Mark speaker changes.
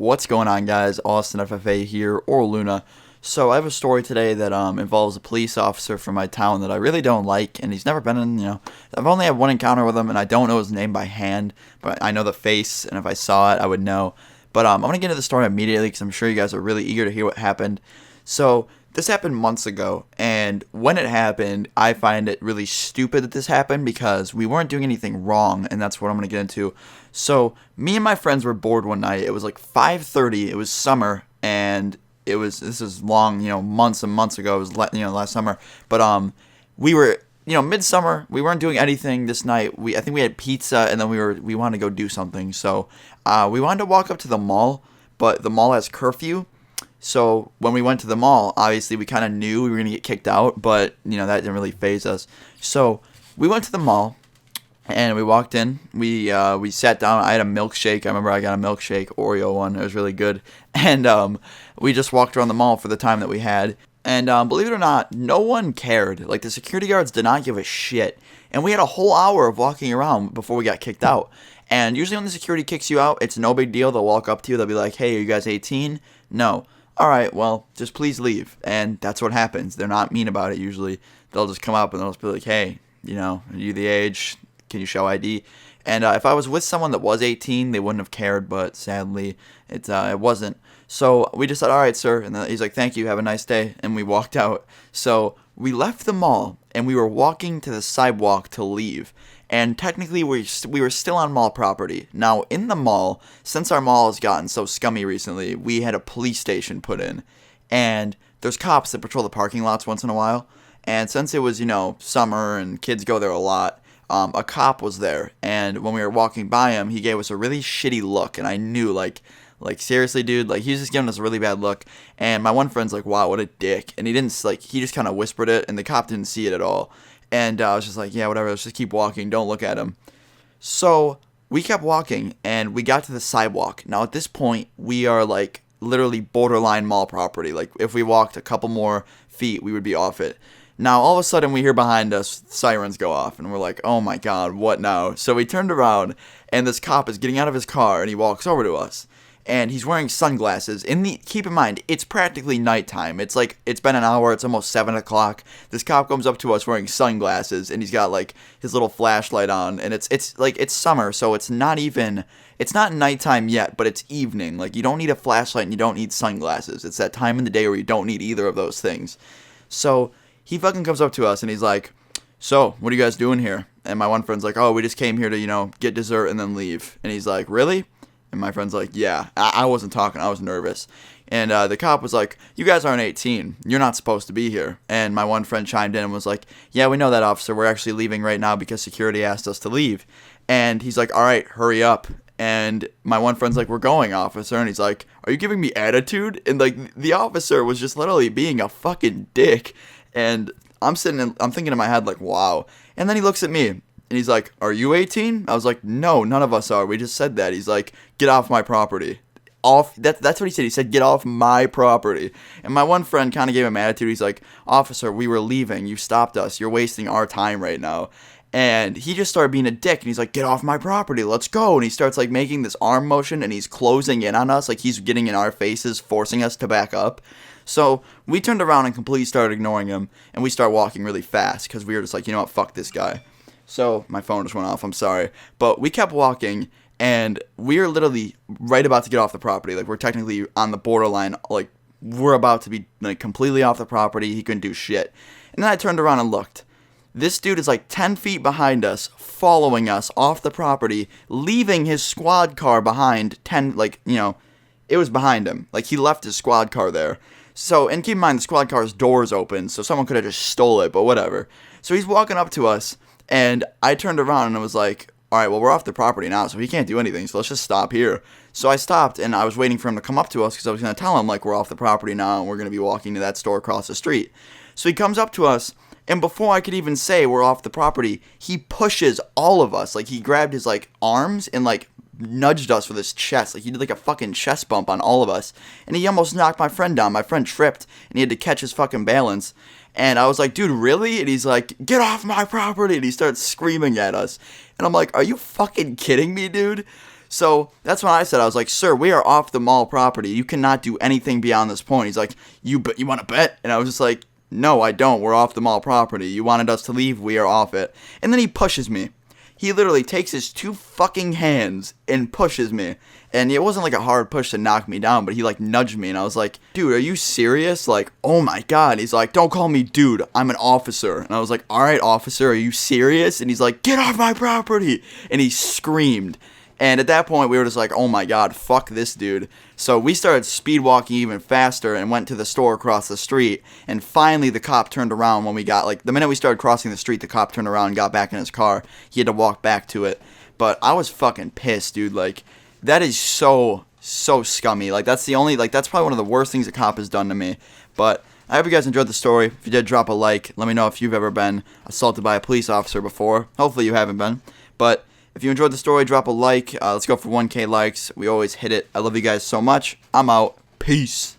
Speaker 1: What's going on, guys? Austin FFA here, or Luna. So I have a story today that involves a police officer from my town that I really don't like, and he's never been in. I've only had one encounter with him, and I don't know his name by hand, but I know the face, and if I saw it, I would know. But I'm gonna get into the story immediately because I'm sure you guys are really eager to hear what happened. So this happened months ago, and when it happened, I find it really stupid that this happened because we weren't doing anything wrong, and that's what I'm gonna get into. So me and my friends were bored one night. It was like 5:30. It was summer, and this is long, months and months ago. It was last summer, but we were midsummer. We weren't doing anything this night. I think we had pizza, and then we wanted to go do something. So we wanted to walk up to the mall, but the mall has curfew. So when we went to the mall, obviously we kind of knew we were gonna get kicked out, but that didn't really faze us. So we went to the mall. And we walked in. We sat down. I had a milkshake. I remember I got a milkshake, Oreo one. It was really good. And we just walked around the mall for the time that we had. And believe it or not, no one cared. Like, the security guards did not give a shit. And we had a whole hour of walking around before we got kicked out. And usually when the security kicks you out, it's no big deal. They'll walk up to you. They'll be like, "Hey, are you guys 18? No. All right, well, just please leave." And that's what happens. They're not mean about it usually. They'll just come up and they'll just be like, "Hey, are you the age? Can you show ID?" And if I was with someone that was 18, they wouldn't have cared, but sadly, it wasn't. So we just said, "All right, sir." And then he's like, "Thank you, have a nice day." And we walked out. So we left the mall, and we were walking to the sidewalk to leave. And technically, we were still on mall property. Now, in the mall, since our mall has gotten so scummy recently, we had a police station put in. And there's cops that patrol the parking lots once in a while. And since it was, summer and kids go there a lot, a cop was there, and when we were walking by him, he gave us a really shitty look, and I knew, like seriously, dude, like, he was just giving us a really bad look, and my one friend's like, "Wow, what a dick," and he just kind of whispered it, and the cop didn't see it at all, and I was just like, "Yeah, whatever, let's just keep walking, don't look at him." So we kept walking, and we got to the sidewalk. Now, at this point, we are, like, literally borderline mall property. Like, if we walked a couple more feet, we would be off it. Now, all of a sudden, we hear behind us sirens go off, and we're like, "Oh my god, what now?" So we turned around, and this cop is getting out of his car, and he walks over to us, and he's wearing sunglasses. Keep in mind, it's practically nighttime. It's been an hour, it's almost 7 o'clock. This cop comes up to us wearing sunglasses, and he's got, like, his little flashlight on, and it's summer, so it's not nighttime yet, but it's evening. Like, you don't need a flashlight, and you don't need sunglasses. It's that time in the day where you don't need either of those things. So he fucking comes up to us, and he's like, "So, what are you guys doing here?" And my one friend's like, "Oh, we just came here to, get dessert and then leave." And he's like, "Really?" And my friend's like, "Yeah." I wasn't talking. I was nervous. And the cop was like, "You guys aren't 18. You're not supposed to be here." And my one friend chimed in and was like, "Yeah, we know that, officer. We're actually leaving right now because security asked us to leave." And he's like, "All right, hurry up." And my one friend's like, "We're going, officer." And he's like, "Are you giving me attitude?" And, like, the officer was just literally being a fucking dick. And I'm thinking in my head, like, wow. And then he looks at me, and he's like, "Are you 18? I was like, "No, none of us are. We just said that." He's like, "Get off my property." That's what he said. He said, "Get off my property." And my one friend kind of gave him attitude. He's like, "Officer, we were leaving. You stopped us. You're wasting our time right now." And he just started being a dick, and he's like, "Get off my property. Let's go." And he starts, like, making this arm motion, and he's closing in on us. Like, he's getting in our faces, forcing us to back up. So we turned around and completely started ignoring him, and we started walking really fast because we were just like, "You know what, fuck this guy." So my phone just went off, I'm sorry. But we kept walking, and we were literally right about to get off the property. Like, we're technically on the borderline. Like, we're about to be, like, completely off the property. He couldn't do shit. And then I turned around and looked. This dude is like 10 feet behind us, following us off the property, leaving his squad car behind it was behind him. Like, he left his squad car there. So, and keep in mind, the squad car's door's open, so someone could have just stole it, but whatever. So he's walking up to us, and I turned around and I was like, "All right, well, we're off the property now, so he can't do anything, so let's just stop here." So I stopped, and I was waiting for him to come up to us, because I was going to tell him, like, we're off the property now, and we're going to be walking to that store across the street. So he comes up to us, and before I could even say we're off the property, he pushes all of us. Like, he grabbed his, like, arms and, like, nudged us with his chest. Like, he did, like, a fucking chest bump on all of us. And he almost knocked my friend down. My friend tripped, and he had to catch his fucking balance. And I was like, "Dude, really?" And he's like, "Get off my property." And he starts screaming at us. And I'm like, "Are you fucking kidding me, dude?" So that's when I said, I was like, sir, we are off the mall property. You cannot do anything beyond this point. He's like, you want to bet? And I was just like, no, I don't. We're off the mall property. You wanted us to leave. We are off it. And then he pushes me. He literally takes his 2 fucking hands and pushes me. And it wasn't like a hard push to knock me down, but he like nudged me and I was like, dude, are you serious? Like, oh my God. He's like, don't call me dude. I'm an officer. And I was like, all right, officer, are you serious? And he's like, get off my property. And he screamed. And at that point, we were just like, oh my God, fuck this dude. So we started speed walking even faster and went to the store across the street. And finally, the cop turned around when we got, like, the minute we started crossing the street, the cop turned around and got back in his car. He had to walk back to it. But I was fucking pissed, dude. Like, that is so scummy. Like, that's probably one of the worst things a cop has done to me. But I hope you guys enjoyed the story. If you did, drop a like. Let me know if you've ever been assaulted by a police officer before. Hopefully you haven't been. But if you enjoyed the story, drop a like. Let's go for 1K likes. We always hit it. I love you guys so much. I'm out. Peace.